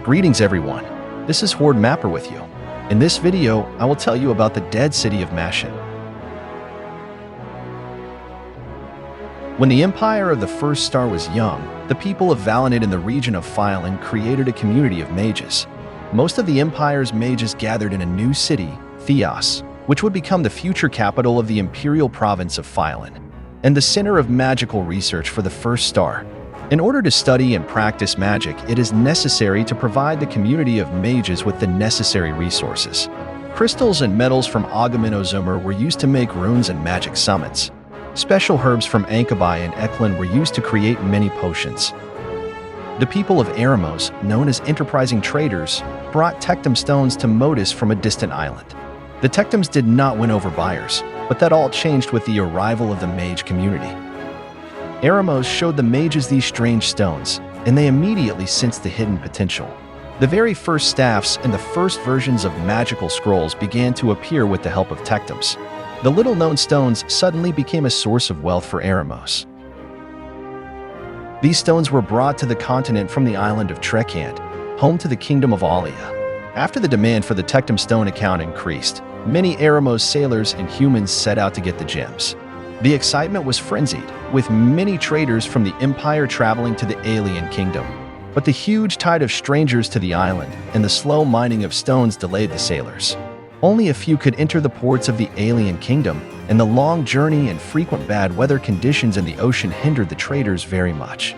Greetings everyone, this is Horde Mapper with you. In this video, I will tell you about the dead city of MESHN. When the empire of the First Star was young, the people of Valinid in the region of Phylin created a community of mages. Most of the empire's mages gathered in a new city, Theos, which would become the future capital of the imperial province of Phylin, and the center of magical research for the First Star. In order to study and practice magic, it is necessary to provide the community of mages with the necessary resources. Crystals and metals from Agamemnozumur were used to make runes and magic summons. Special herbs from Ankabai and Eklund were used to create many potions. The people of Eremos, known as enterprising traders, brought tectum stones to Modus from a distant island. The tectums did not win over buyers, but that all changed with the arrival of the mage community. Eremos showed the mages these strange stones, and they immediately sensed the hidden potential. The very first staffs and the first versions of magical scrolls began to appear with the help of tectums. The little-known stones suddenly became a source of wealth for Eremos. These stones were brought to the continent from the island of Trekhand, home to the kingdom of Alia. After the demand for the tectum stone account increased, many Eremos sailors and humans set out to get the gems. The excitement was frenzied, with many traders from the Empire traveling to the alien kingdom. But the huge tide of strangers to the island and the slow mining of stones delayed the sailors. Only a few could enter the ports of the alien kingdom, and the long journey and frequent bad weather conditions in the ocean hindered the traders very much.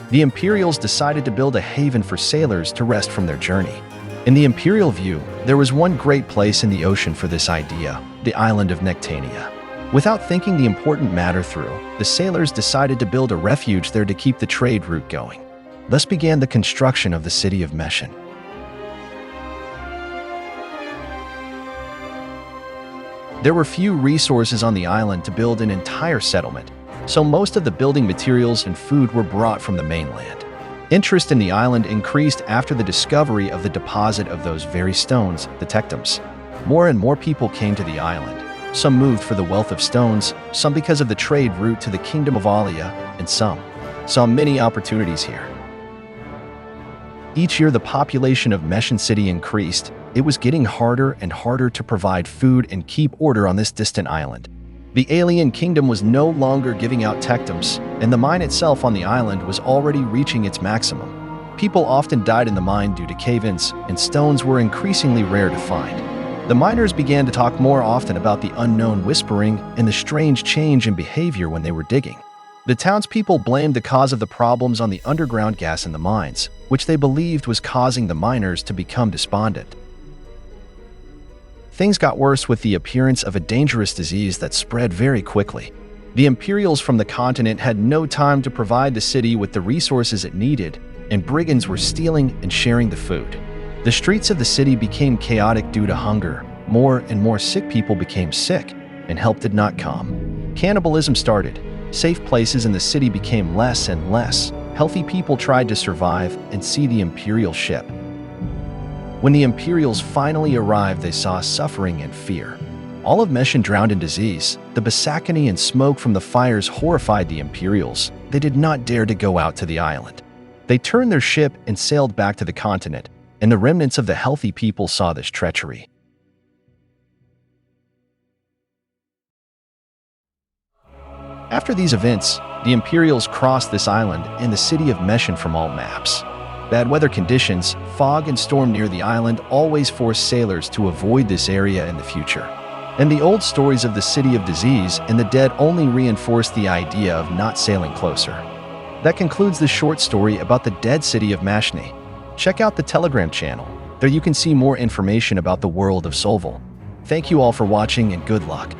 The Imperials decided to build a haven for sailors to rest from their journey. In the Imperial view, there was one great place in the ocean for this idea, the island of Nectania. Without thinking the important matter through, the sailors decided to build a refuge there to keep the trade route going. Thus began the construction of the city of MESHN. There were few resources on the island to build an entire settlement, so most of the building materials and food were brought from the mainland. Interest in the island increased after the discovery of the deposit of those very stones, the tectums. More and more people came to the island. Some moved for the wealth of stones, some because of the trade route to the kingdom of Alia, and some saw many opportunities here. Each year the population of MESHN City increased. It was getting harder and harder to provide food and keep order on this distant island. The alien kingdom was no longer giving out tectums, and the mine itself on the island was already reaching its maximum. People often died in the mine due to cave-ins, and stones were increasingly rare to find. The miners began to talk more often about the unknown whispering and the strange change in behavior when they were digging. The townspeople blamed the cause of the problems on the underground gas in the mines, which they believed was causing the miners to become despondent. Things got worse with the appearance of a dangerous disease that spread very quickly. The Imperials from the continent had no time to provide the city with the resources it needed, and brigands were stealing and sharing the food. The streets of the city became chaotic due to hunger. More and more sick people became sick, and help did not come. Cannibalism started. Safe places in the city became less and less. Healthy people tried to survive and see the Imperial ship. When the Imperials finally arrived, they saw suffering and fear. All of MESHN drowned in disease. The Basakani and smoke from the fires horrified the Imperials. They did not dare to go out to the island. They turned their ship and sailed back to the continent, and the remnants of the healthy people saw this treachery. After these events, the Imperials crossed this island and the city of MESHN from all maps. Bad weather conditions, fog and storm near the island always forced sailors to avoid this area in the future. And the old stories of the city of disease and the dead only reinforced the idea of not sailing closer. That concludes the short story about the dead city of MESHN. Check out the Telegram channel. There you can see more information about the world of Sulvil. Thank you all for watching and good luck.